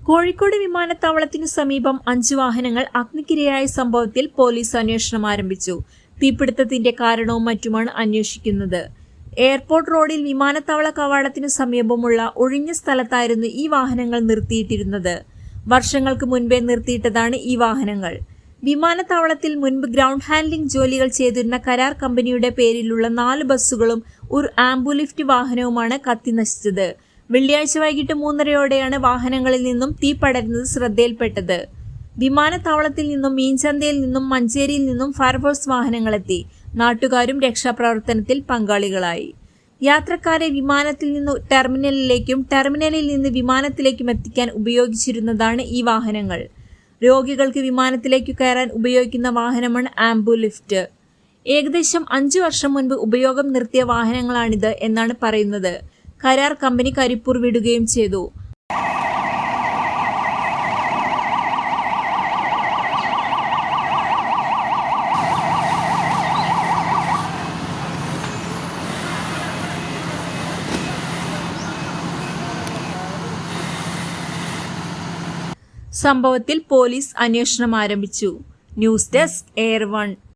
കോഴിക്കോട് വിമാനത്താവളത്തിനു സമീപം 5 വാഹനങ്ങൾ അഗ്നിക്കിരയായ സംഭവത്തിൽ പോലീസ് അന്വേഷണം ആരംഭിച്ചു. തീപിടുത്തത്തിന്റെ കാരണവും മറ്റുമാണ് അന്വേഷിക്കുന്നത്. എയർപോർട്ട് റോഡിൽ വിമാനത്താവള കവാടത്തിനു സമീപമുള്ള ഒഴിഞ്ഞ സ്ഥലത്തായിരുന്നു ഈ വാഹനങ്ങൾ നിർത്തിയിട്ടിരുന്നത്. വർഷങ്ങൾക്ക് മുൻപേ നിർത്തിയിട്ടതാണ് ഈ വാഹനങ്ങൾ. വിമാനത്താവളത്തിൽ മുൻപ് ഗ്രൗണ്ട് ഹാൻഡ്ലിംഗ് ജോലികൾ ചെയ്തിരുന്ന കരാർ കമ്പനിയുടെ പേരിലുള്ള 4 ബസ്സുകളും ഒരു ആംബുലിഫ്റ്റ് വാഹനവുമാണ് കത്തിനശിച്ചത്. വെള്ളിയാഴ്ച വൈകിട്ട് 3:30 വാഹനങ്ങളിൽ നിന്നും തീ പടരുന്നത് ശ്രദ്ധയിൽപ്പെട്ടത്. വിമാനത്താവളത്തിൽ നിന്നും, മീൻചന്തയിൽ നിന്നും, മഞ്ചേരിയിൽ നിന്നും ഫയർഫോഴ്സ് വാഹനങ്ങളെത്തി. നാട്ടുകാരും രക്ഷാപ്രവർത്തനത്തിൽ പങ്കാളികളായി. യാത്രക്കാരെ വിമാനത്തിൽ നിന്ന് ടെർമിനലിലേക്കും ടെർമിനലിൽ നിന്ന് വിമാനത്തിലേക്കും എത്തിക്കാൻ ഉപയോഗിച്ചിരുന്നതാണ് ഈ വാഹനങ്ങൾ. രോഗികൾക്ക് വിമാനത്തിലേക്ക് കയറാൻ ഉപയോഗിക്കുന്ന വാഹനമാണ് ആംബുലിഫ്റ്റ്. ഏകദേശം 5 വർഷം മുൻപ് ഉപയോഗം നിർത്തിയ വാഹനങ്ങളാണിത് എന്നാണ് പറയുന്നത്. കരാർ കമ്പനി കരിപ്പൂർ വിടുകയും ചെയ്തു. സംഭവത്തിൽ പോലീസ് അന്വേഷണം ആരംഭിച്ചു. News desk, air 1.